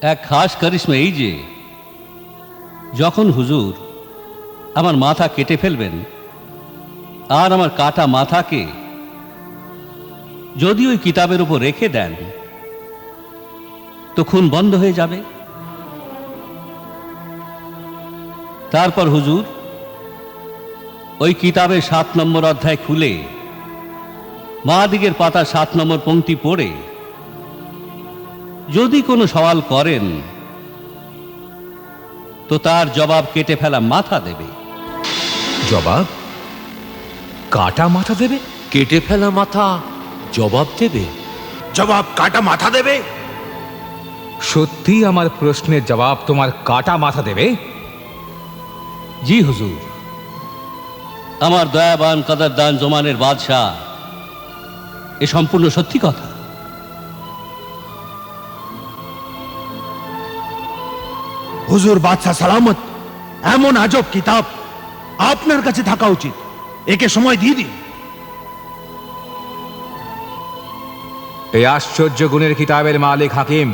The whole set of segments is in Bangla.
এক খাস কারিশমা এই যে যখন হুজুর আমার মাথা কেটে ফেলবেন আর আমার কাটা মাথাকে যদি ওই কিতাবের উপর রেখে দেন তো খুন বন্ধ হয়ে যাবে। তারপর হুজুর ওই কিতাবের 7 নম্বর অধ্যায় খুলে মা দিকের পাতা 7 নম্বর পংক্তি পড়ে যদি কোনো সওয়াল করেন তো তার জবাব কেটে ফেলা মাথা দেবে। জবাব? কাটা মাথা দেবে? কেটে ফেলা মাথা জবাব দেবে? জবাব কাটা মাথা দেবে? সত্যি আমার প্রশ্নের জবাব তোমার কাটা মাথা দেবে? জি হুজুর, আমার দয়াবান কদরদান জমানের বাদশাহ, এ সম্পূর্ণ সত্যি কথা। হুজুর বাদশাহ সালামত, এমন আজব কিতাব আপনার কাছে থাকা উচিত। একে সময় দিয়ে দিন। এই আশ্চর্য গুণের কিতাবের মালিক হাকিম,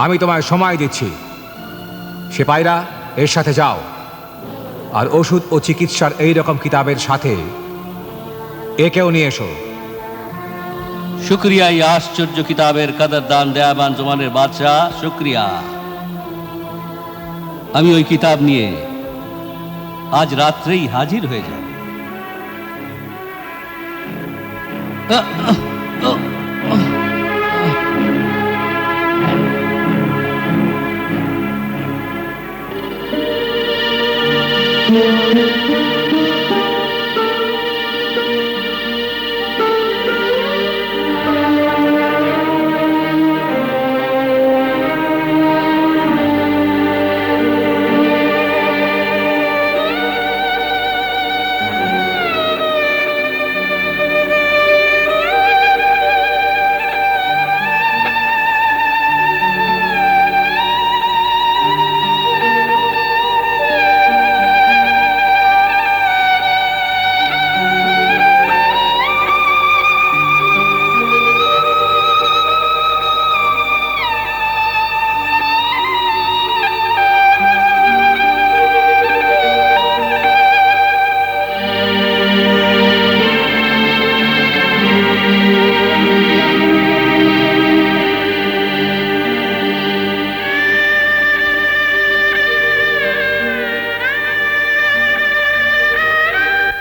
আমি তোমায় সময় দিচ্ছি। সেপাইরা, এর সাথে যাও আর ওষুধ ও চিকিৎসার এই রকম কিতাবের সাথে একেও নিয়ে এসো। শুক্রিয়া এই আশ্চর্য কিতাবের কদরদান দয়াবান জমানের বাদশাহ, শুক্রিয়া। আমি ওই কিতাব নিয়ে আজ রাত্রেই হাজির হয়ে যাব।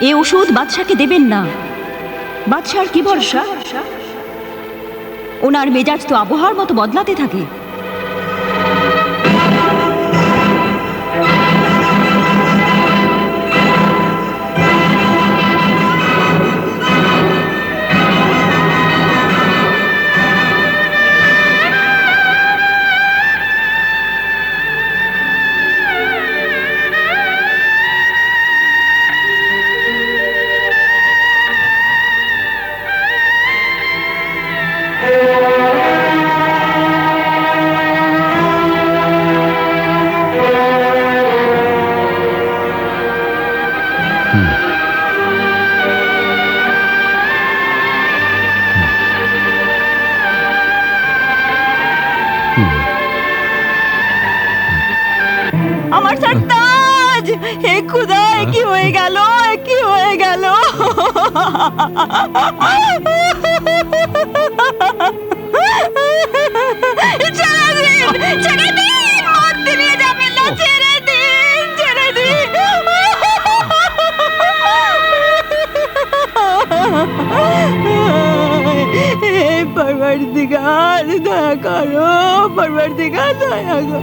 এ ওষুধ বাদশাকে দেবেন না। বাদশার কি ভরসা? ওনার মেজাজ তো আবহাওয়ার মতো বদলাতে থাকে। আমার সরতাজ, হে খুদা, কি হয়ে গেল? কি হয়ে গেল? ছেড়ে দিন, ছেড়ে দিন, মরতে নিয়ে যাবেন না, ছেড়ে দিন, ছেড়ে দিন। হে পরবর্তীকার, দয়া করো, পরবর্তীকার দয়া করো।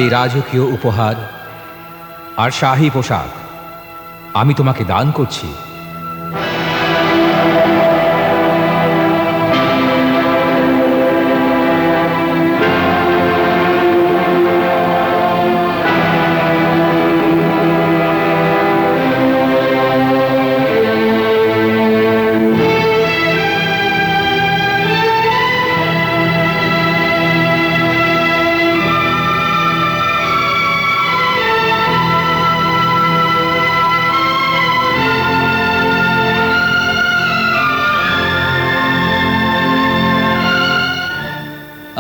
এই রাজকীয় উপহার আর শাহী পোশাক আমি তোমাকে দান করছি।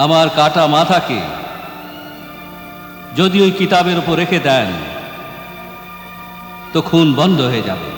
আমার কাটা মাথাকে যদি ওই কিতাবের উপর রেখে দেন তো খুন বন্ধ হয়ে যাবে।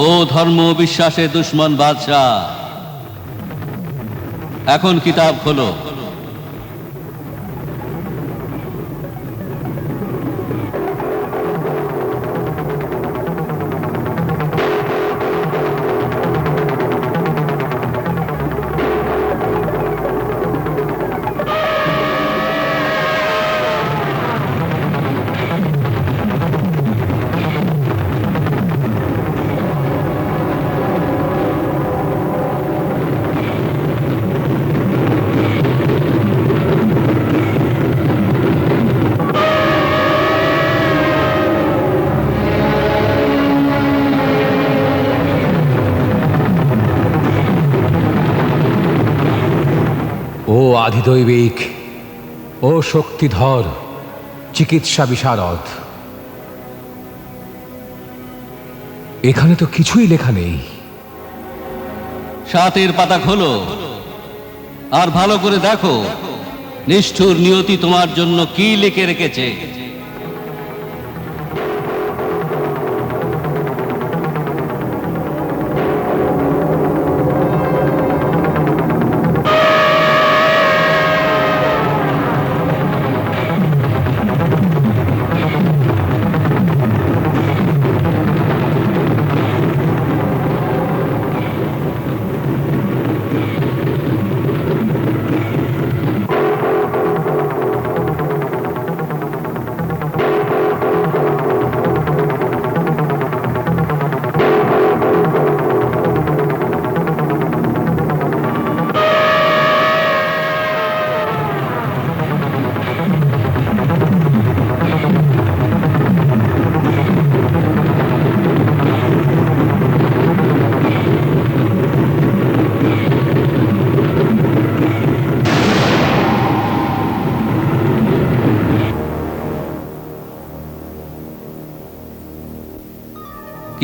ও ধর্ম বিশ্বাসে দুশ্মন বাদশাহ, এখন কিতাব খোলো। ও আধিদৈবিক, ও শক্তিধর চিকিৎসা বিশারদ, এখানে তো কিছুই লেখা নেই। 7 পাতা খোলো আর ভালো করে দেখো নিষ্ঠুর নিয়তি তোমার জন্য কি লিখে রেখেছে।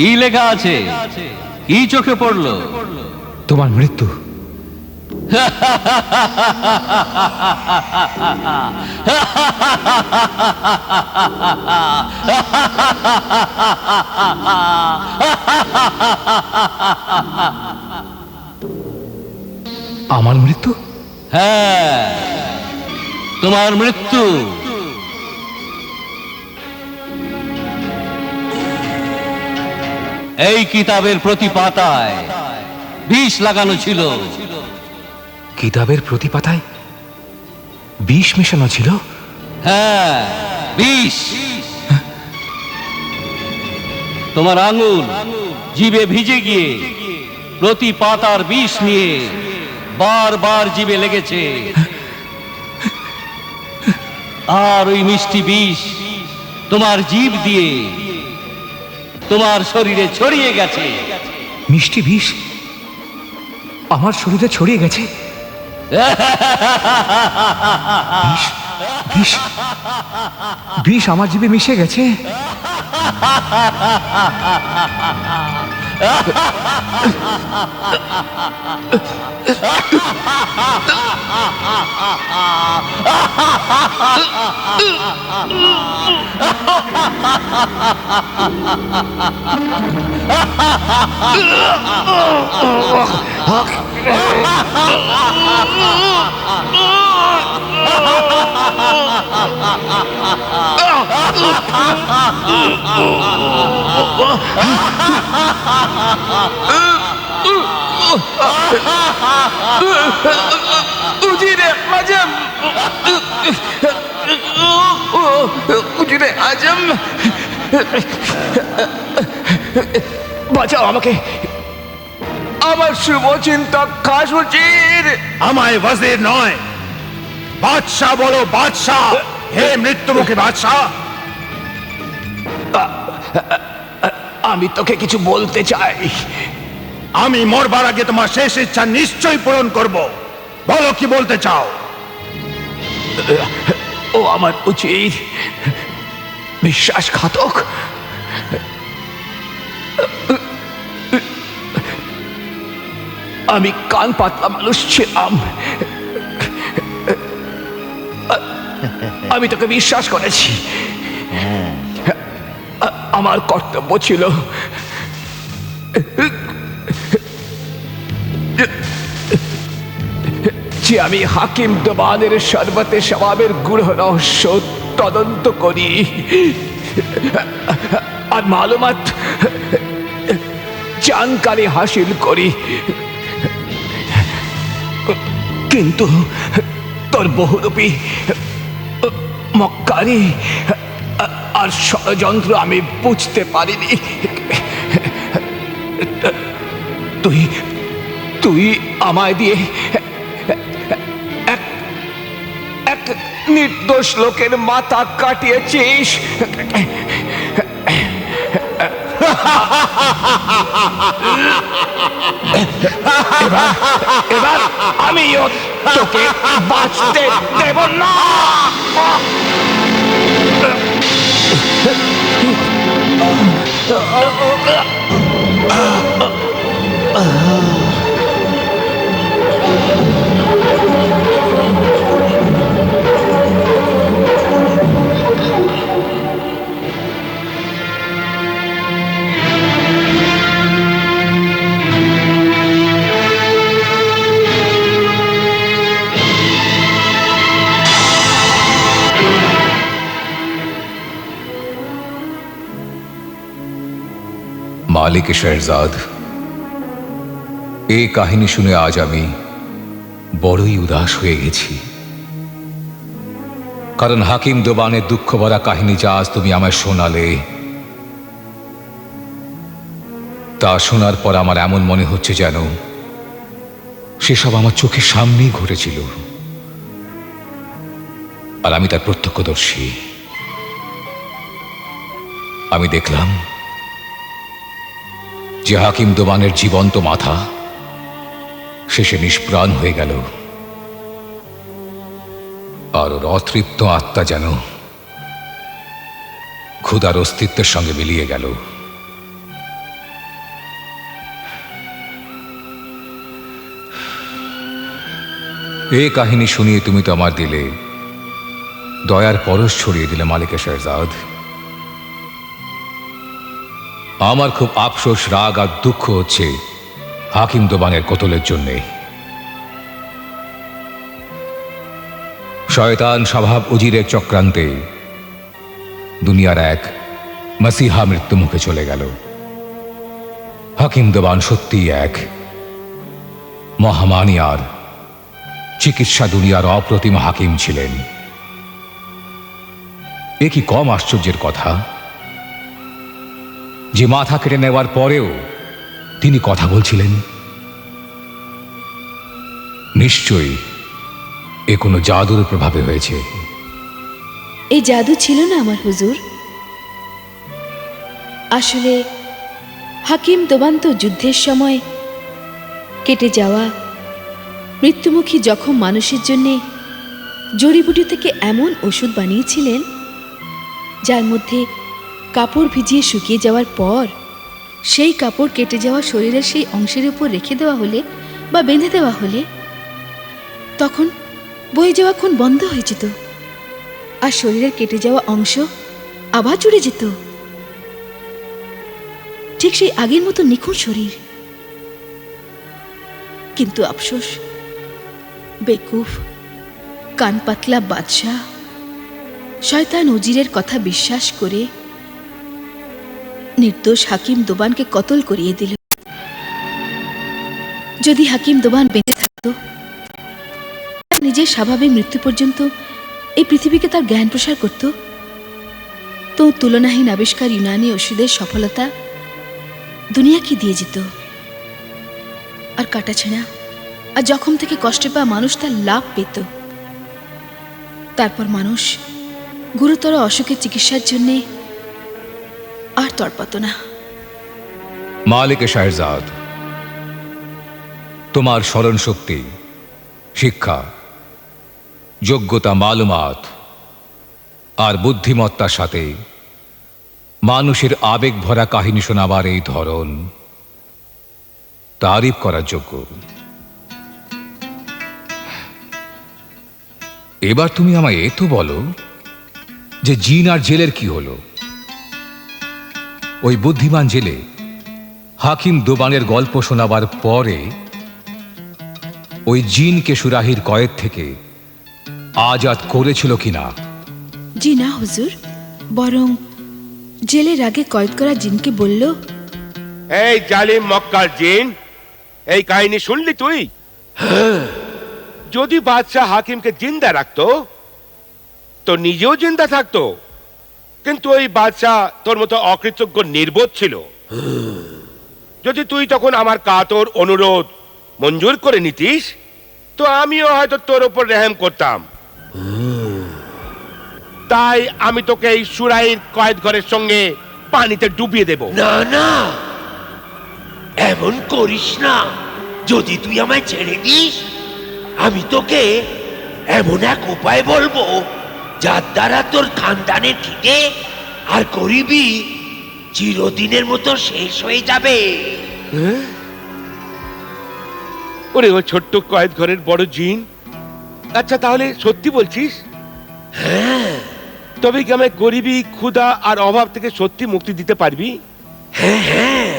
কি লেখা আছে? কি চোখে পড়লো? তোমার মৃত্যু। আমার মৃত্যু? হ্যাঁ, তোমার মৃত্যু। এই কিতাবের প্রতি পাতায় বিষ লাগানো ছিল। কিতাবের প্রতি পাতায় বিষ মেশানো ছিল? হ্যাঁ, বিষ। তোমার আঙুল জিভে ভিজে গিয়ে প্রতি পাতার বিষ নিয়ে বারবার জিভে লেগেছে, আর ওই মিষ্টি বিষ তোমার জিভ দিয়ে তোমার শরীরে ছড়িয়ে গেছে। মিষ্টি বিষ আমার শরীরে ছড়িয়ে গেছে? বিষ বিষ বিষ আমার জিভে মিশে গেছে? উজিরে আজম, উজিরে আজম, বাঁচাও আমাকে, আমার শুভ চিন্তক খাস উজির। আমায় ওয়াজির নয়, বাদশাহ বলো বাদশাহ। হে মৃত্যুমুখী বাদশাহ, আমি তোকে কিছু বলতে চাই। আমি মরবার আগে তোমার শেষ ইচ্ছা নিশ্চয়ই পূরণ করব। বলো কি বলতে চাও? ও আমার উচিত বিশ্বাসঘাতক। আমি কান পাতলা মানুষ ছিলাম, আমি তোকে বিশ্বাস করেছি। আমার কর্তব্য ছিল যে আমি হাকিম দোবানের শরবতে স্বভাবের গূঢ় রহস্য তদন্ত করি আর মালুমাত জানকারি হাসিল করি, কিন্তু তোর বহুরূপী মক্কারি আর ষড়যন্ত্র আমি বুঝতে পারিনি। তুই তুই আমায় দিয়ে এক নির্দোষ লোকের মাথা কাটিয়েছিস। এবার আমিও তোকে বাঁচতে দেব না। মালিক শেরজাদ, এই কাহিনী শুনে আজ আমি বড়ই উদাস হয়ে গেছি। কারণ হাকিম দোবানের দুঃখ ভরা কাহিনী যা আজ তুমি আমায় শোনালে, তা শোনার পর আমার এমন মনে হচ্ছে যেন সেসব আমার চোখের সামনেই ঘটেছিল, আর আমি তার প্রত্যক্ষদর্শী। আমি দেখলাম যে হাকিম দোবানের জীবন্ত মাথা শেষে নিষ্প্রাণ হয়ে গেল, আর ওর অতৃপ্ত আত্মা যেন ক্ষুধার অস্তিত্বের সঙ্গে মিলিয়ে গেল। এই কাহিনী শুনিয়ে তুমি তো আমার দিলে দয়ার পরশ ছড়িয়ে দিলে মালিক শেরজাদ। আমার খুব আফসোস, রাগ আর দুঃখ হচ্ছে হাকিম দোবানের কতলের জন্যে। শয়তান স্বভাব উজিরের চক্রান্তে দুনিয়ার এক মাসিহা মৃত্যু মুখে চলে গেল। হাকিম দেওয়ান সত্যি এক মহামানী আর চিকিৎসা দুনিয়ার অপ্রতিম হাকিম ছিলেন। এ কি কম আশ্চর্যের কথা যে মাথা কেটে নেওয়ার পরেও তিনি কথা বলছিলেন। নিশ্চয়ই এ কোনো জাদুর প্রভাবে হয়েছে। এই জাদু ছিল না আমার হুজুর। আসলে হাকিম দোবান তো যুদ্ধের সময় কেটে যাওয়া মৃত্যুমুখী জখম মানুষের জন্যে জড়িবুটি থেকে এমন ওষুধ বানিয়েছিলেন যার মধ্যে কাপড় ভিজিয়ে শুকিয়ে যাওয়ার পর সেই কাপড় কেটে যাওয়া শরীরের সেই অংশের উপর রেখে দেওয়া হলে বা বেঁধে দেওয়া হলে তখন বয়ে যাওয়া খুন বন্ধ হয়ে যেত আর শরীরের কেটে যাওয়া অংশ আবার জুড়ে যেত, ঠিক সেই আগের মতো নিখুঁত শরীর। কিন্তু আফসোস, বেকুফ কান পাতলা বাদশাহ শয়তান উজিরের কথা বিশ্বাস করে নির্দোষ হাকিম দোবানকে কতল করিয়ে দিল। যদি হাকিম দোবান বেঁচে থাকত, নিজের স্বাভাবিক মৃত্যু পর্যন্ত এই পৃথিবীকে তার জ্ঞান প্রসার করত, তো তুলনাহীন আবিষ্কার ইউনানি ওষুধের সফলতা দুনিয়াকে দিয়ে যেত। আর কাটাছেঁড়া আর জখম থেকে কষ্ট পাওয়া মানুষ তার লাভ পেত। তারপর মানুষ গুরুতর অসুখের চিকিৎসার জন্যে আর তড়পাত না। মালিক শাহজাদ, তোমার স্মরণ শক্তি, শিক্ষা, যোগ্যতা, মালুমাত আর বুদ্ধিমত্তার সাথে মানুষের আবেগ ভরা কাহিনী শোনাবার এই ধরন তারিফ করার যোগ্য। এবার তুমি আমায় এ তো বলো যে জিন আর জেলের কি হলো? ওই বুদ্ধিমান জেলে হাকিম দোবানের গল্প শোনাবার পরে ওই জিনকে সুরাহির কয়েদ থেকে আজাদ করেছিল কিনা? জি না হুজুর, বরং জেলের আগে কয়েদ করা জিনকে বলল, এই জালিম মক্কার জিন, এই কাহিনী শুনলি তুই? যদি বাদশাহ হাকিমকে জিন্দা রাখতো তো নিজেও জিন্দা থাকতো, কিন্তু ওই বাদশাহ তোর মতো অকৃতজ্ঞ নির্বোধ ছিল। যদি তুই তখন আমার কাতর অনুরোধ মঞ্জুর করে নিতিস তো আমিও হয়তো তোর উপর রেহেম করতাম। তাই আমি তোকে এই সুরাইর কয়েদ ঘরের সঙ্গে পানিতে ডুবিয়ে দেব। না না, এমন করিস না। যদি তুই আমায় ছেড়ে দিস, আমি তোকে এমন এক উপায় বলবো যার দ্বারা তোর খানদানের খিদে আর গরিবি চিরদিনের মতো শেষ হয়ে যাবে। ওরে ও ছোট্ট কয়েদ ঘরের বড় জিন, আচ্ছা তাহলে সত্যি বলছিস? হ্যাঁ। তবে কি আমায় গরিবি, ক্ষুধা আর অভাব থেকে সত্যি মুক্তি দিতে পারবি? হ্যাঁ হ্যাঁ।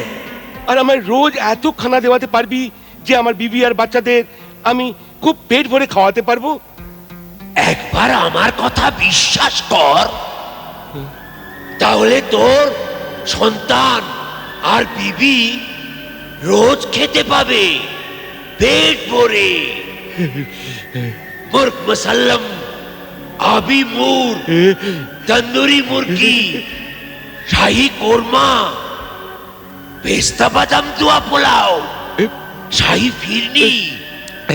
আর আমায় রোজ এত খানা দেওয়াতে পারবি যে আমার বিবি আর বাচ্চাদের আমি খুব পেট ভরে খাওয়াতে পারবো? একবার আমার কথা বিশ্বাস কর, তাহলে তোর সন্তান আর বিবি রোজ খেতে পাবে পেট ভরে। মুরগ মুসাল্লাম, আবি মুর, তন্দুরি মুরগি, শাহী কোরমা, পেস্তা বাদাম দোয়া পোলাও, শাহী ফিরনি,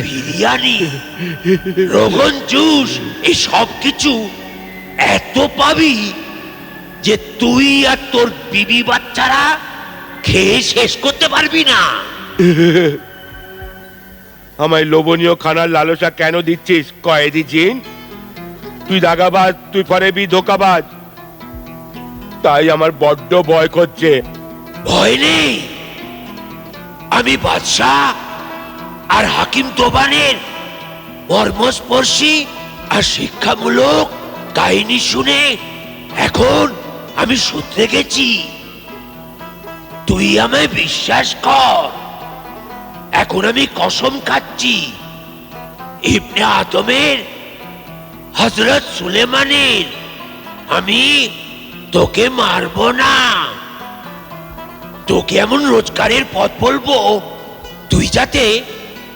বিরিয়ানি, রোগন জুস, এই সব কিছু এত পাবি যে তুই আর তোর বিবি বাচ্চারা খেয়ে শেষ করতে পারবি না। আমায় লোভনীয় খানার লালসা কেন দিচ্ছিস কয়েদি জিন? তুই দাগাবাজ, তুই ফরেবি, ধোকাবাজ। তাই আমার বড্ড ভয় করছে। ভয় নেই, আমি বাদশাহ আর হাকিম দোবানের মর্মস্পর্শী আর শিক্ষামূলক কাহিনী শুনে এখন আমি শুধরে গেছি। তুই আমায় বিশ্বাস কর। এখন আমি কসম খাচ্ছি, ইবনে আদমের হযরত সুলেমানের, আমি তোকে মারবো না। তোকে এমন রোজগারের পথ বলবো তুই যাতে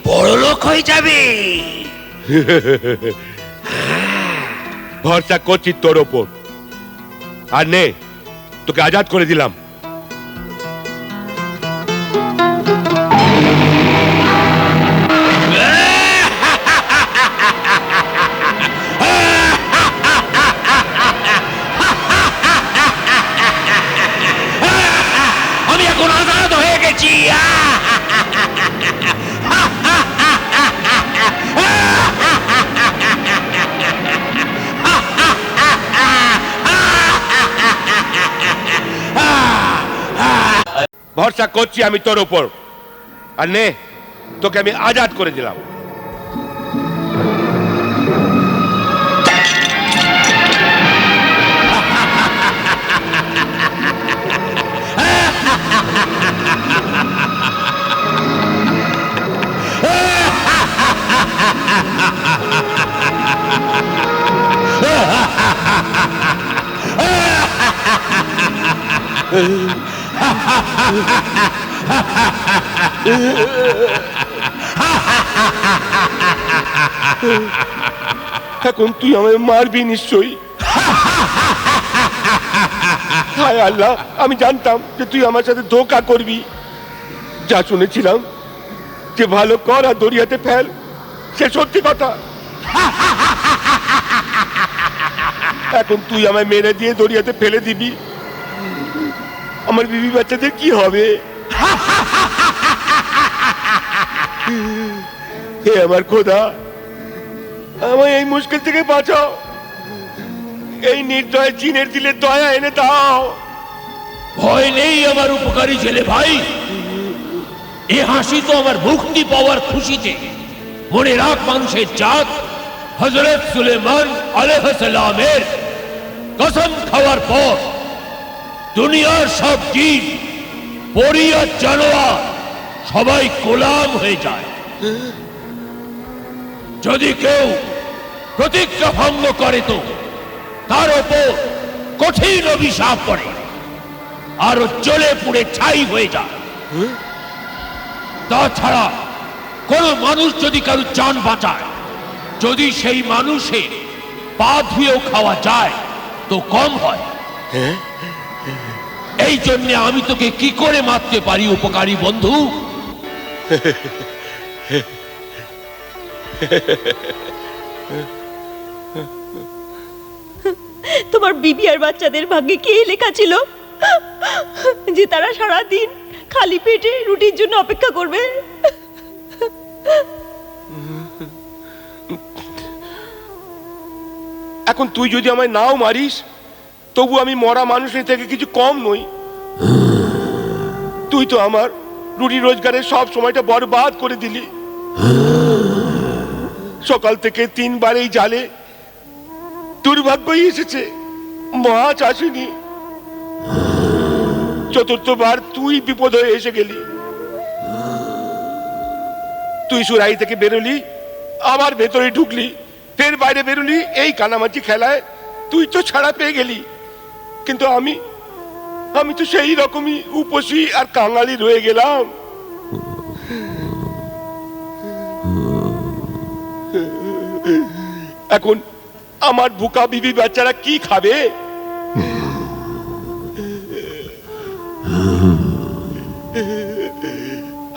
বড় লোক হয়ে যাবে। ভরসা করছি তোর ওপর। আর নে, তোকে আজাদ করে দিলাম। আমি এখন আজাদ হয়ে গেছি। ভরসা করছি আমি তোর ওপর। আর নে, তোকে আমি আজাদ করে দিলাম। এখন তুই আমায় মারবি নিশ্চয়ই। হায় আল্লাহ, আমি জানতাম যে তুই আমার সাথে ধোঁকা করবি। যা শুনেছিলাম যে ভালো কর আর দরিয়াতে ফেল, সে সত্যি কথা। এখন তুই আমায় মেরে দিয়ে দরিয়াতে ফেলে দিবি, আমার বিবি বাচ্চাদের কি হবে? হে আমার খোদা, আমায় এই মুশকিল থেকে বাঁচাও। এই নির্দয় জিনের দিলে দয়া এনে দাও। ভয় নেই আমার উপকারী ছেলে ভাই, এ হাসি তো আমার মুক্তি পাওয়ার খুশিতে। মনে রাখ মানুষের জাত হযরত সুলেমান আলাইহিস সালামের কসম খাওয়ার পর দুনিয়ার সব জিন, পরী আর জানোয়ার সবাই গোলাম হয়ে যায়। যদি কেউ প্রতিজ্ঞা ভঙ্গ করে তো তার ওপর কঠিন অভিশাপ পড়ে, আরো জ্বলে পুড়ে ছাই হয়ে যায়। তাছাড়া কোন মানুষ যদি কারো জান বাঁচায়, যদি সেই মানুষের পা ধুয়েও খাওয়া যায় তো কম হয়। এই জন্য আমি তোকে কি করে মারতে পারি উপকারী বন্ধু? তোমার বিবি আর বাচ্চাদের ভাগ্যে কি লেখা ছিল যে তারা সারা দিন খালি পেটে রুটির জন্য অপেক্ষা করবে? এখন তুই যদি আমায় নাও মারিস, তবু আমি মরা মানুষের থেকে কিছু কম নই। তুই তো আমার রুটি রোজগারের সব সময়টা বরবাদ করে দিলি। সকাল থেকে 3 বার এই জালে দুর্ভাগ্যই এসেছে, মাছ আসেনি। 4র্থবার তুই বিপদ হয়ে এসে গেলি। তুই সুরাই থেকে বেরোলি, আবার ভেতরে ঢুকলি, ফের বাইরে বেরোলি। এই কানামাছি খেলায় তুই তো ছাড়া পেয়ে গেলি, কিন্তু আমি তো সেই রকমই উপসী আর কাঙালি রয়ে গেলাম। এখন আমার ভুকা বিবি বাচ্চারা কি খাবে?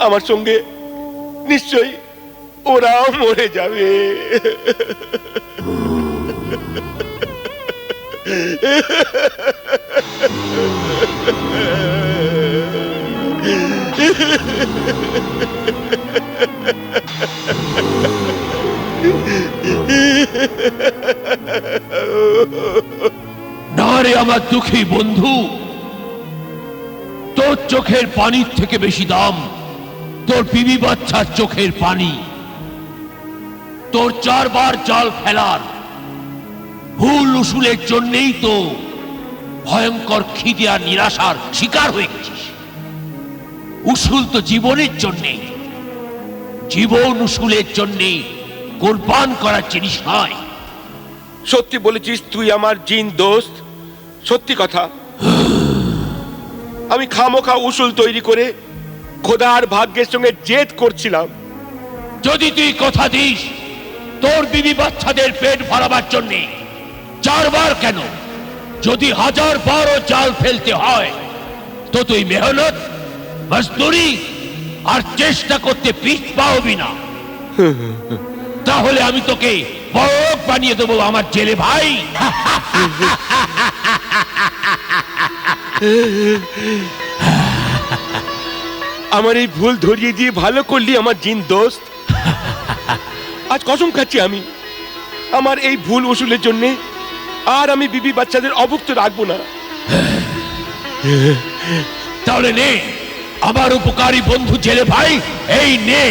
আমার সঙ্গে নিশ্চয়ই ওরাও মরে যাবে। না রে আমার দুঃখী বন্ধু, তোর চোখের পানির থেকে বেশি দাম তোর বিবি বাচ্চার চোখের পানি। তোর 4 বার জাল ফেলার ভুল উসুলের জন্যেই তো ভয়ঙ্কর খিদে আর নিরাশার শিকার হয়ে গেছিস। উসুল তো জীবনের জন্যে, জীবন উসুলের জন্যে কোরবান করার জিনিস নয়। সত্যি বলেছিস তুই আমার জিন দোস্ত, সত্যি কথা। আমি খামোখা উসুল তৈরি করে খোদার ভাগ্যের সঙ্গে জেদ করছিলাম। যদি তুই কথা দিস তোর বিবি বাচ্চাদের পেট ভরাবার জন্যে 4 বার কেন, যদি 1000 বারও জাল ফেলতে হয় তো তুই মেহনত, মজদুরি আর চেষ্টা করতে পিছ পাওবি না। তাহলে আমি তোকে বড় বানিয়ে দেবো আমার জেলে ভাই। আমার এই ভুল ধরিয়ে দিয়ে ভালো করলি আমার জিন দোস্ত। আজ কসম খাচ্ছি আমি আমার এই ভুল উসুলের জন্যে আর আমি বিবি বাচ্চাদের অভুক্ত রাখবো না। তাহলে নে আমার উপকারী বন্ধু জেলে ভাই, এই নে।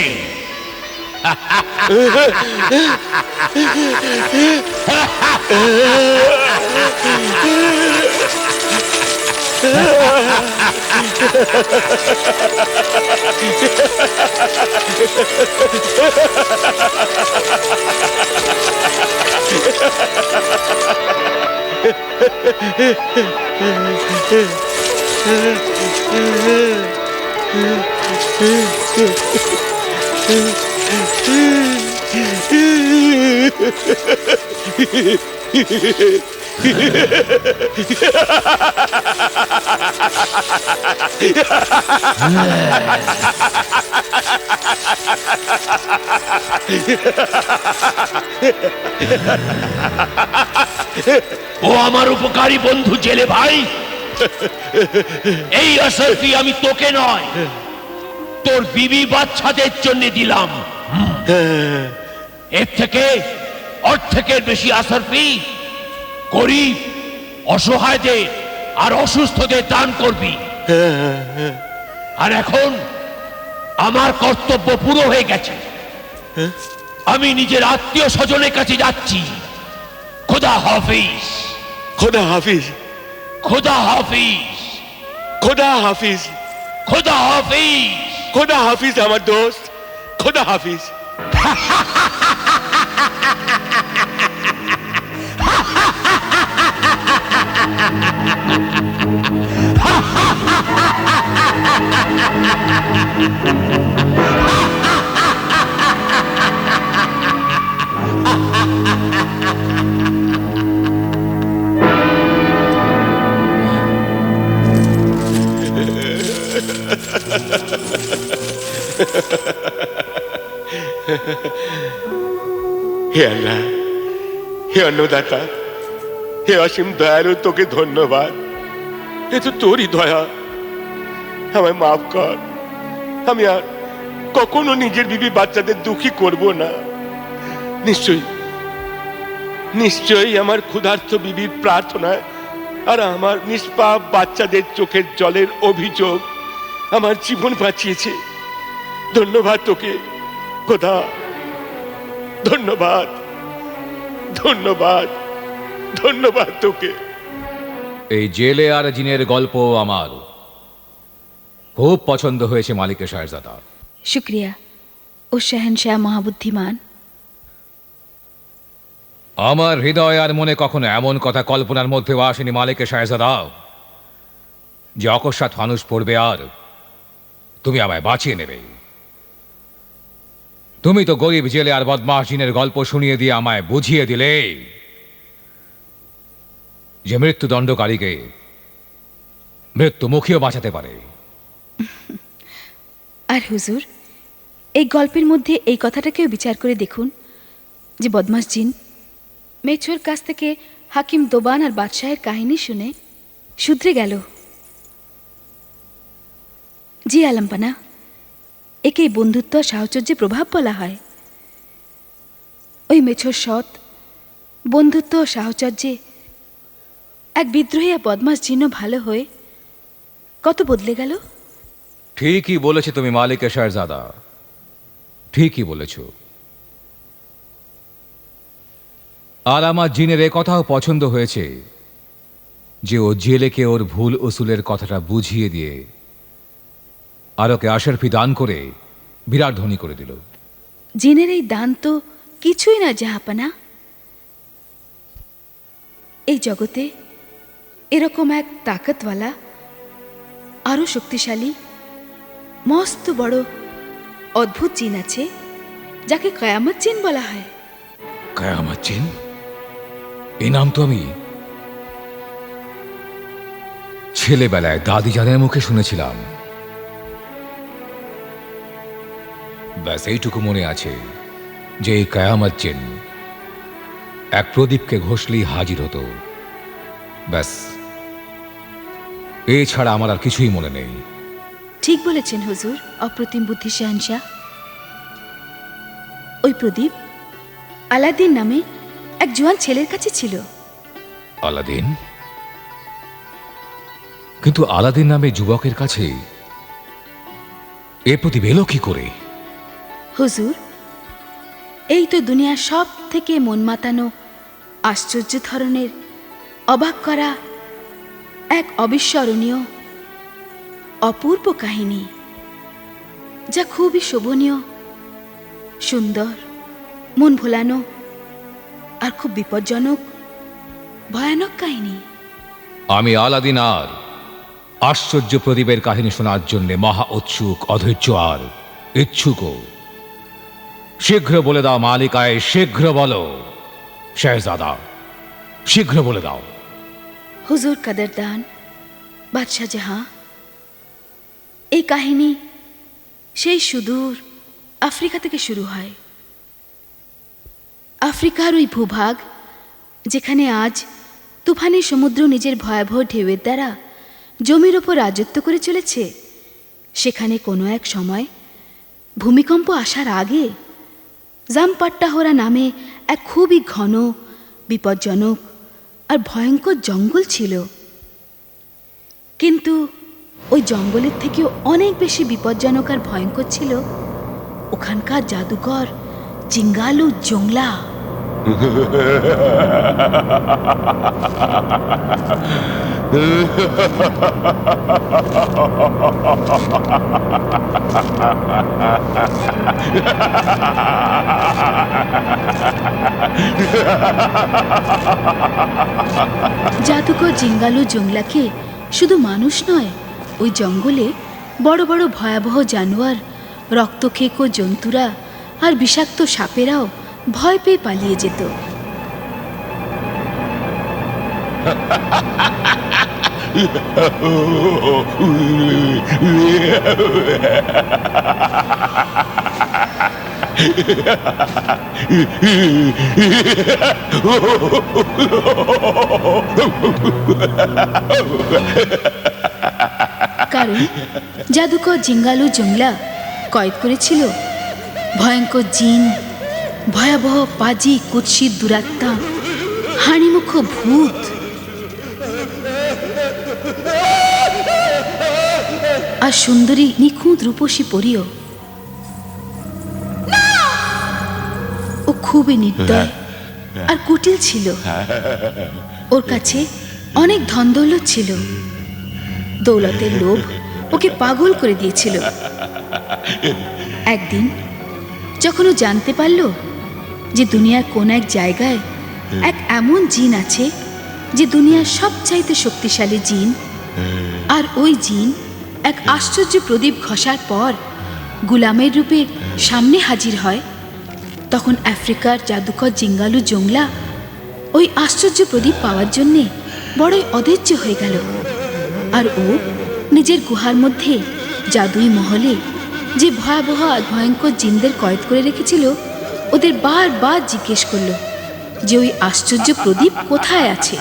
ও আমার উপকারী বন্ধু জেলে ভাই, এই আসরফি আমি তোকে নয় তোর বিবি বাচ্চাদের জন্য দিলাম। এর থেকে অর্ধেকের বেশি আসরফি গরিব, অসহায়দের আর অসুস্থদের দান করবি। আর এখন আমার কর্তব্য পুরো হয়ে গেছে, আমি নিজের আত্মীয় স্বজনের কাছে যাচ্ছি। খোদা হাফিজ। খোদা হাফিজ। খোদা হাফিজ। খোদা হাফিজ। খোদা হাফিজ। খোদা হাফিজ আমার দোস্ত, খোদা হাফিজ। হে আল্লাহ, হে অন্নদাতা, হে অসীম দয়ালু, তোকে ধন্যবাদ। এ তো তোরই দয়া, আমায় মাফ কর। আমি আর কখনো নিজের বিবি বাচ্চাদের দুঃখী করব না। নিশ্চয়ই নিশ্চয়ই আমার ক্ষুধার্ত বিবির প্রার্থনায় আর আমার নিষ্পাপ বাচ্চাদের চোখের জলের অভিযোগ আমার জীবন বাঁচিয়েছে। ধন্যবাদ তোকে খোদা, ধন্যবাদ, ধন্যবাদ, ধন্যবাদ তোকে। এই জেলে আর জিনের গল্প আমার খুব পছন্দ হয়েছে মালিকের শাহজাদা। শুক্রিয়া ও শাহেনশাহ মহাবুদ্ধিমান। আমার হৃদয় আর মনে কখনো এমন কথা কল্পনার মধ্যেও আসেনি মালিকের শাহজাদা যে অকস্মাৎ ফানুষ পড়বে আর তুমি আমায় বাঁচিয়ে নেবে। তুমি তো গরিব জেলে আর বদমাশ জিনের গল্প শুনিয়ে দিয়ে আমায় বুঝিয়ে দিলে যে মৃত্যুদণ্ডকারীকে মৃত্যুমুখীও বাঁচাতে পারে। আর হুজুর, এই গল্পের মধ্যে এই কথাটাকেও বিচার করে দেখুন যে বদমাস জিন মেছোর কাছ থেকে হাকিম দোবান আর বাদশাহের কাহিনী শুনে শুধরে গেল। জি আলম্পানা, একে বন্ধুত্ব সাহচর্যে প্রভাব বলা হয়। ওই মেছোর সৎ বন্ধুত্ব ও সাহচর্যে এক বিদ্রোহী আর বদমাস জিনও ভালো হয়ে কত বদলে গেল। ঠিকই বলেছে তুমি মালিকের শাহজাদা, ঠিকই বলেছ। আর আমার জিনের এ কথাও পছন্দ হয়েছে যে ও জেলেকে ওর ভুল উসুলের কথাটা বুঝিয়ে দিয়ে আর ওকে আশরফি দান করে বিরাট ধনী করে দিল। জিনের এই দান তো কিছুই না জাহাপানা। এই জগতে এরকম এক তাকতওয়ালা আরো শক্তিশালী মস্ত বড় অদ্ভুত জিন আছে যাকে কয়ামত জিন বলা হয়। কায়ামত জিন? এই নাম তো আমি ছেলেবেলায় দাদি জানের মুখে শুনেছিলাম। ব্যাস এইটুকু মনে আছে যে এই কায়ামত জিন এক প্রদীপকে ঘষলেই হাজির হতো। ব্যাস, এছাড়া আমার আর কিছুই মনে নেই। ঠিক বলেছেন হুজুর, অপ্রতিম বুদ্ধি শাহনশাহ। ওই প্রদীপ আলাদিন নামে এক জোয়ান ছেলের কাছে ছিল। আলাদিন? কিন্তু আলাদিন নামে যুবকের কাছে এ প্রদীপ এলো কি করে? হুজুর, এই তো দুনিয়ার সব থেকে মন মাতানো, আশ্চর্য ধরনের, অবাক করা এক অবিস্মরণীয় অপূর্ব কাহিনী, যা খুবই শোভনীয়, সুন্দর, মন ভোলানো আর খুব বিপজ্জনক, ভয়ানক কাহিনী। আমি আলাদিন আর আশ্চর্য প্রদীপের কাহিনী শোনার জন্য মহা উৎসুক, অধৈর্য আর ইচ্ছুকও। শীঘ্র বলে দাও মালিকায়, শীঘ্র বলো শেহজাদা, শীঘ্র বলে দাও। হুজুর কাদরদান, বাদশাহ জাহাঁ, এই কাহিনী সেই সুদূর আফ্রিকা থেকে শুরু হয়। আফ্রিকার ওই ভূভাগ যেখানে আজ তুফানি সমুদ্র নিজের ভয়াবহ ঢেউয়ের দ্বারা জমির ওপর রাজত্ব করে চলেছে, সেখানে কোনো এক সময় ভূমিকম্প আসার আগে জামপাট্টাহরা নামে এক খুবই ঘন, বিপজ্জনক আর ভয়ঙ্কর জঙ্গল ছিল। কিন্তু ওই জঙ্গলের থেকেও অনেক বেশি বিপজ্জনক আর ভয়ঙ্কর ছিল ওখানকার জাদুকর জিঙ্গালু জংলা। জাদুকর জিঙ্গালু জংলাকে শুধু মানুষ নয়, ওই জঙ্গলে বড় বড় ভয়াবহ জানোয়ার, রক্তখেকো জন্তুরা আর বিষাক্ত সাপেরাও ভয় পেয়ে পালিয়ে যেত। কারণ জাদুকর জিঙ্গালু জংলা কয়েদ করেছিল ভয়ঙ্কর জিন, ভয়াবহ পাজি, কুৎসিত দুরাত্মা, হাড়িমুখ ভূত, আর সুন্দরী নিখুঁত রূপসী পরীও। ও খুবই নির্দয় আর কুটিল ছিল। ওর কাছে অনেক ধন দৌলত ছিল। দৌলতের লোভ ওকে পাগল করে দিয়েছিল। একদিন যখন ও জানতে পারল যে দুনিয়ার কোন এক জায়গায় এক এমন জিন আছে যে দুনিয়ার সবচাইতে শক্তিশালী জিন, আর ওই জিন এক আশ্চর্য প্রদীপ ঘষার পর গুলামের রূপে সামনে হাজির হয়, তখন আফ্রিকার জাদুকর জিঙ্গালু জংলা ওই আশ্চর্য প্রদীপ পাওয়ার জন্যে বড়ই অধৈর্য হয়ে গেল। আর ও নিজের গুহার মধ্যে জাদুই মহলে যে ভয়াবহ আর ভয়ঙ্কর জিনদের কয়েদ করে রেখেছিল, ওদের বারবার জিজ্ঞেস করলো যে ওই আশ্চর্য প্রদীপ কোথায় আছে।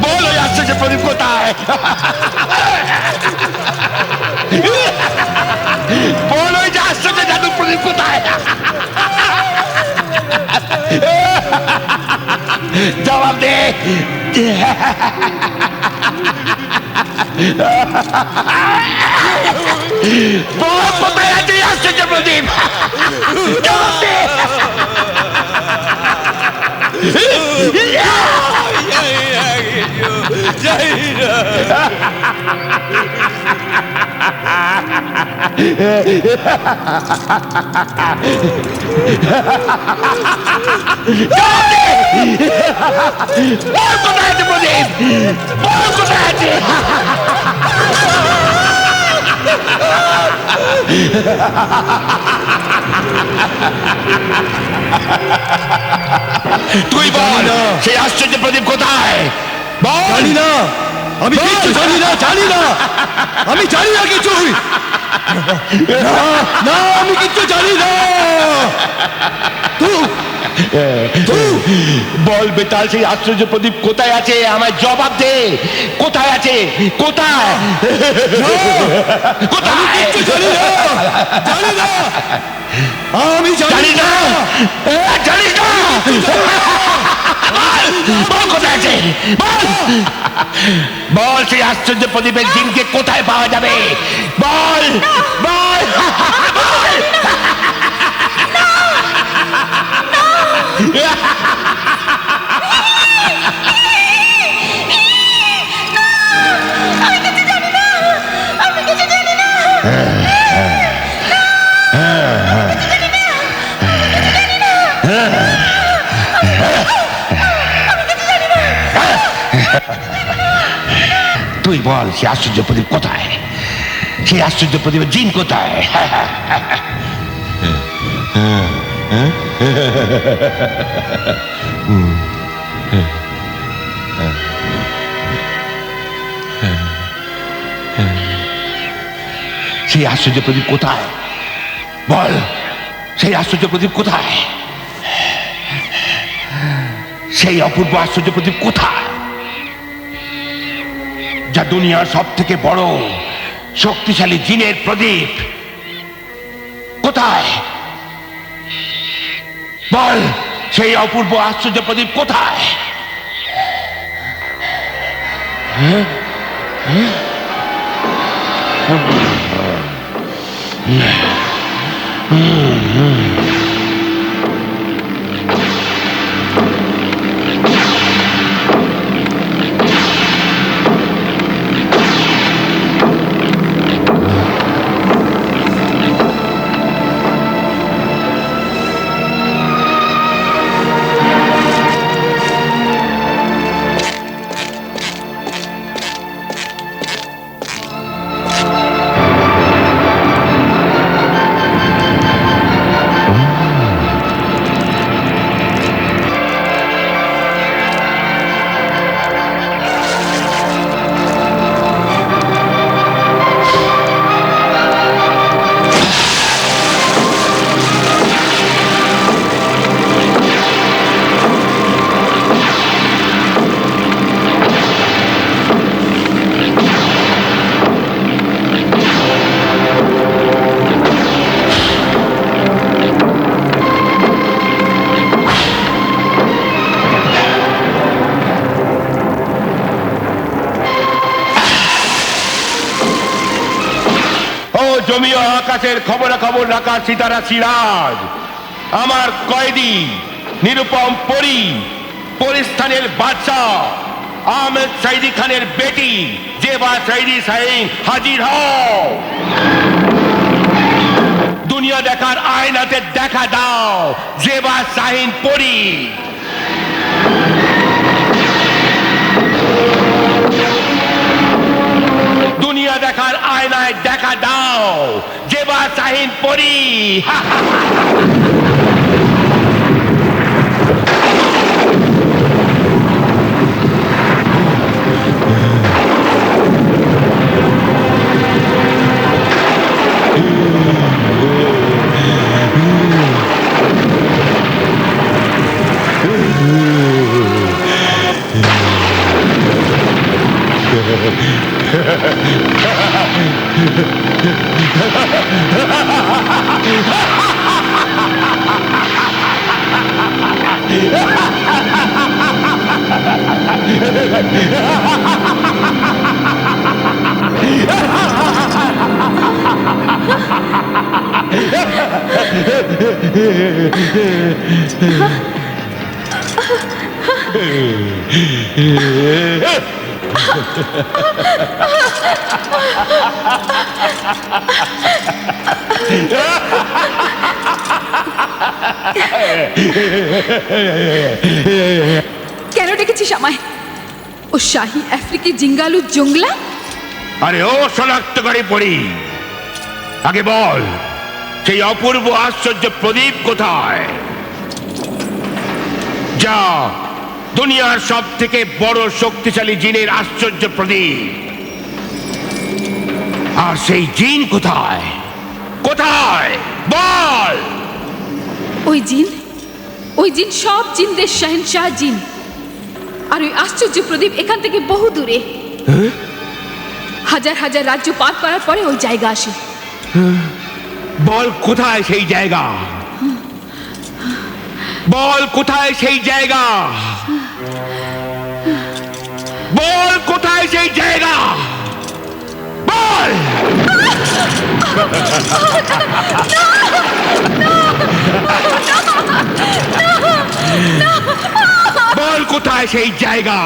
বলো আশ্চর্য প্রদীপ কোথায়? বলো যে আশ্চর্য জাদু প্রদীপ কোথায়? জবাব দে। বল কোথায় আছে আশ্চর্য প্রদীপ? জবাব দে। কোথায় আছে প্রদীপ? বল কোথায় আছে? তুই বল সেই আশ্চর্য প্রদীপ কোথায়? বল। জানি না, আমি কিচ্ছু জানি না, জানি না, আমি জানি না কিছুই। না, আমি কিচ্ছু জানি না। বল বেতাল সেই আশ্চর্য প্রদীপ কোথায় আছে? আমায় জবাব দে। কোথায় আছে? কোথায়? কোথায়? কিচ্ছু জানি না, জানি না, আমি জানি না। জানিস না? বল কোথায় আছে? বল। বল সেই আশ্চর্য প্রদীপের জিনকে কোথায় পাওয়া যাবে? বল বল। তুই বল সে আশ্চর্য প্রদীপ কোথায়? সেই আশ্চর্য প্রদীপের জিন কোথায়? সেই আশ্চর্য প্রদীপ কোথায়? বল সেই আশ্চর্য প্রদীপ কোথায়? সেই অপূর্ব আশ্চর্য প্রদীপ কোথায়, যা দুনিয়ার সব থেকে বড় শক্তিশালী জিনের প্রদীপ? কোথায়? বল সেই অপূর্ব আশ্চর্য প্রদীপ কোথায়? জমিও আকাশের খবরাখবর রাখা সিতারা সিরাজ, আমার কয়েদি নিরুপম পরী, পরিস্থানের বাদশাহ আহমেদ সাইদি খানের বেটি জেবা সাইদি শাহিন, হাজির হও। দুনিয়া দেখার আয়নাতে দেখা দাও জেবা শাহিন পরী। দুনিয়া দেখার আয়নায় দেখা দাও জেবা শাহিন পরী। কেন ডেকেছিস আমায়? ও শাহী আফ্রিকি জিঙ্গালু জংলা? আরে ও শনাক্তকারী পড়ি, আগে বল সেই অপূর্ব আশ্চর্য প্রদীপ কোথায়, যা দুনিয়ার সব থেকে বড় শক্তিশালী জিনের আশ্চর্য প্রদীপ। আর সেই জিন কোথায়? কোথায় বল? ওই জিন সব জিনদের শাহেনশাহ জিন। আর ওই আশ্চর্য প্রদীপ এখান থেকে বহু দূরে, হাজার হাজার রাজ্য পার করার পরে ওই জায়গা আসে। বল কোথায় সেই জায়গা? বল কোথায় সেই জায়গা? বল কোথায় সেই জায়গা? বল! বল কোথায় সেই জায়গা?